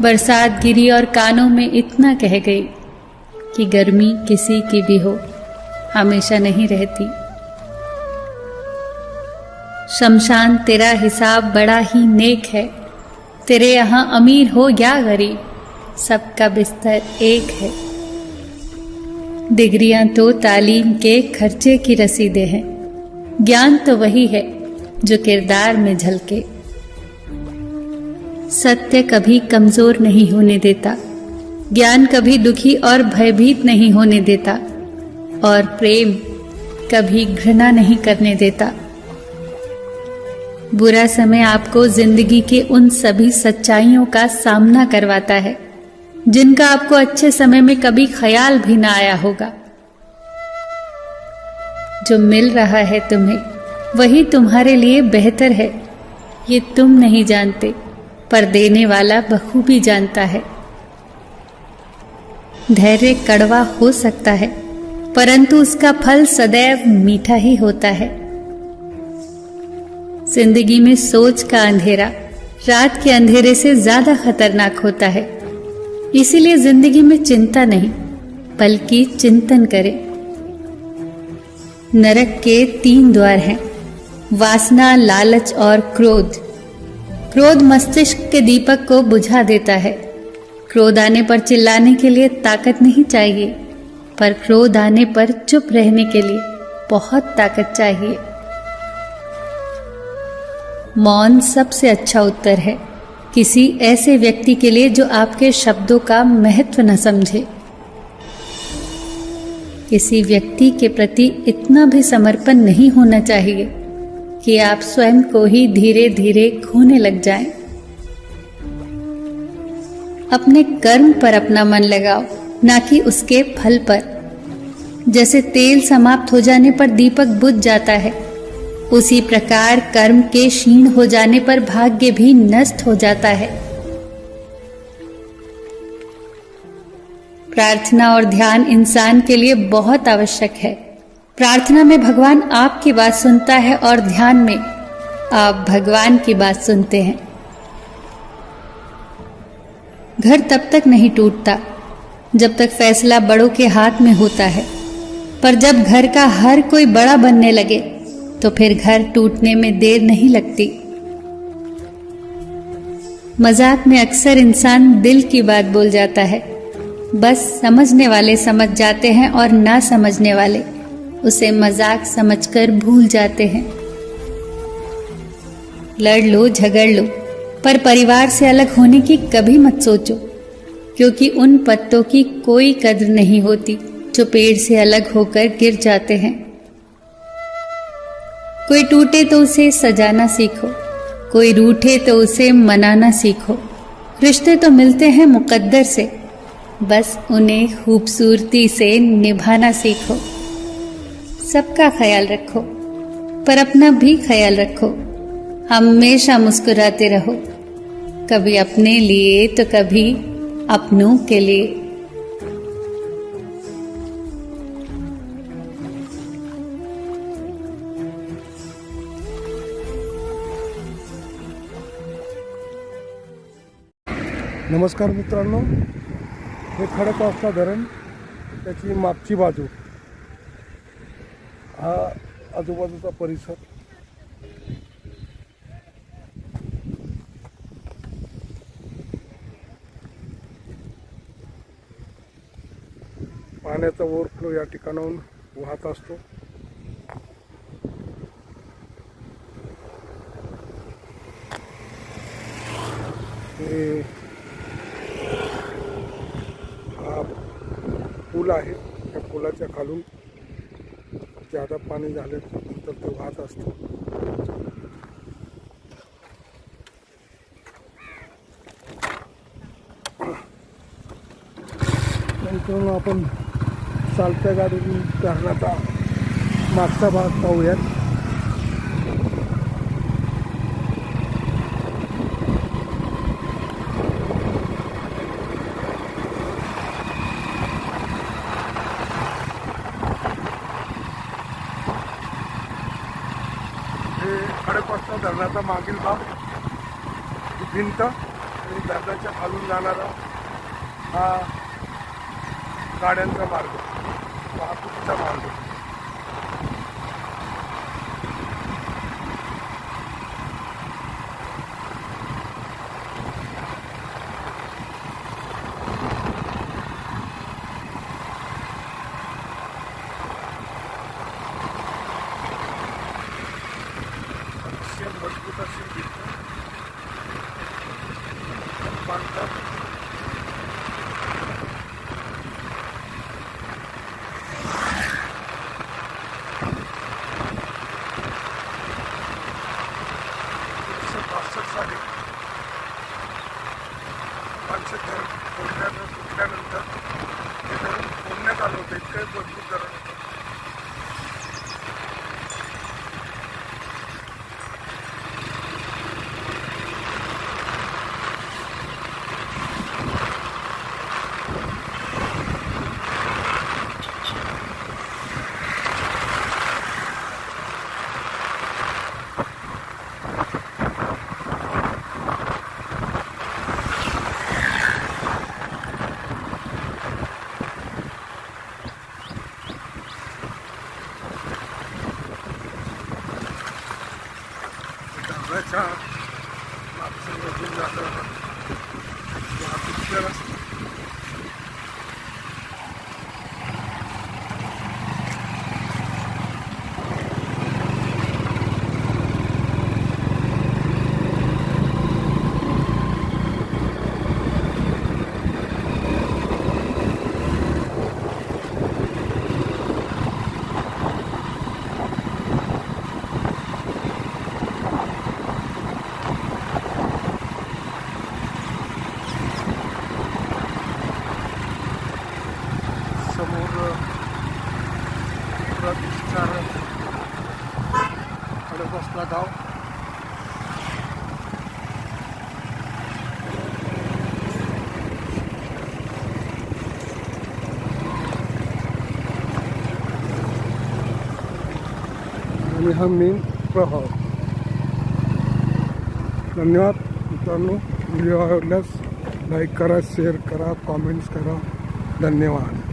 बरसात गिरी और कानों में इतना कह गई कि गर्मी किसी की भी हो, हमेशा नहीं रहती। शमशान तेरा हिसाब बड़ा ही नेक है, तेरे यहाँ अमीर हो या गरीब, सबका बिस्तर एक है। डिग्रियां तो तालीम के खर्चे की रसीदें हैं, ज्ञान तो वही है जो किरदार में झलके। सत्य कभी कमजोर नहीं होने देता, ज्ञान कभी दुखी और भयभीत नहीं होने देता, और प्रेम कभी घृणा नहीं करने देता। बुरा समय आपको जिंदगी के उन सभी सच्चाइयों का सामना करवाता है जिनका आपको अच्छे समय में कभी ख्याल भी ना आया होगा। जो मिल रहा है तुम्हें वही तुम्हारे लिए बेहतर है, ये तुम नहीं जानते, पर देने वाला बखूबी जानता है। धैर्य कड़वा हो सकता है, परंतु उसका फल सदैव मीठा ही होता है। जिंदगी में सोच का अंधेरा रात के अंधेरे से ज्यादा खतरनाक होता है, इसीलिए जिंदगी में चिंता नहीं बल्कि चिंतन करें। नरक के 3 द्वार हैं, वासना, लालच और क्रोध। क्रोध मस्तिष्क के दीपक को बुझा देता है। क्रोध आने पर चिल्लाने के लिए ताकत नहीं चाहिए, पर क्रोध आने पर चुप रहने के लिए बहुत ताकत चाहिए। मौन सबसे अच्छा उत्तर है किसी ऐसे व्यक्ति के लिए जो आपके शब्दों का महत्व न समझे। किसी व्यक्ति के प्रति इतना भी समर्पण नहीं होना चाहिए कि आप स्वयं को ही धीरे धीरे खोने लग जाएं। अपने कर्म पर अपना मन लगाओ, ना कि उसके फल पर। जैसे तेल समाप्त हो जाने पर दीपक बुझ जाता है, उसी प्रकार कर्म के क्षीण हो जाने पर भाग्य भी नष्ट हो जाता है। प्रार्थना और ध्यान इंसान के लिए बहुत आवश्यक है। प्रार्थना में भगवान आपकी बात सुनता है और ध्यान में आप भगवान की बात सुनते हैं। घर तब तक नहीं टूटता जब तक फैसला बड़ों के हाथ में होता है, पर जब घर का हर कोई बड़ा बनने लगे तो फिर घर टूटने में देर नहीं लगती। मजाक में अक्सर इंसान दिल की बात बोल जाता है, बस समझने वाले समझ जाते हैं और ना समझने वाले उसे मजाक समझकर भूल जाते हैं। लड़ लो, झगड़ लो, पर परिवार से अलग होने की कभी मत सोचो, क्योंकि उन पत्तों की कोई कद्र नहीं होती जो पेड़ से अलग होकर गिर जाते हैं। कोई टूटे तो उसे सजाना सीखो, कोई रूठे तो उसे मनाना सीखो। रिश्ते तो मिलते हैं मुकद्दर से, बस उन्हें खूबसूरती से निभाना सीखो। सबका ख्याल रखो, पर अपना भी ख्याल रखो। हमेशा मुस्कुराते रहो, कभी अपने लिए तो कभी अपनों के लिए। नमस्कार मित्रांनो, हे खडकवासला धरण, त्याची मागची बाजू, हा आजूबाजूचा परिसर, पाण्याचा ओव्हरफ्लो या ठिकाणाहून वाहत असतो। हा पूल आहे, त्या पुलाच्या खालून ज्यादा पाणी झाल्यानंतर ते वाहत असतो। नंतर आपण चालत्या गाडीने धरणाचा मागचा भाग पाहूयात। खडकवासला धरणाचा मागील भाग, भिंत आणि धरणाच्या खालून जाणारा हा गाड्यांचा मार्ग, वाहतुकीचा मार्ग. मजबूत अशी भिंत बांधतात. साली पाचशे धरण फुटल्यानंतर हे धरण फोडण्यात आलं होतं. इतकं मजबूत धरण होतं. डब्याच्या मागचं मधून जाताना वाहतुकीचा रस्ता. समोर दिसणार खडकवासला गाव. आणि हा मेन प्रभाव. धन्यवाद मित्रांनो. व्हिडिओ आवडल्यास लाईक करा, शेअर करा, कॉमेंट्स करा. धन्यवाद.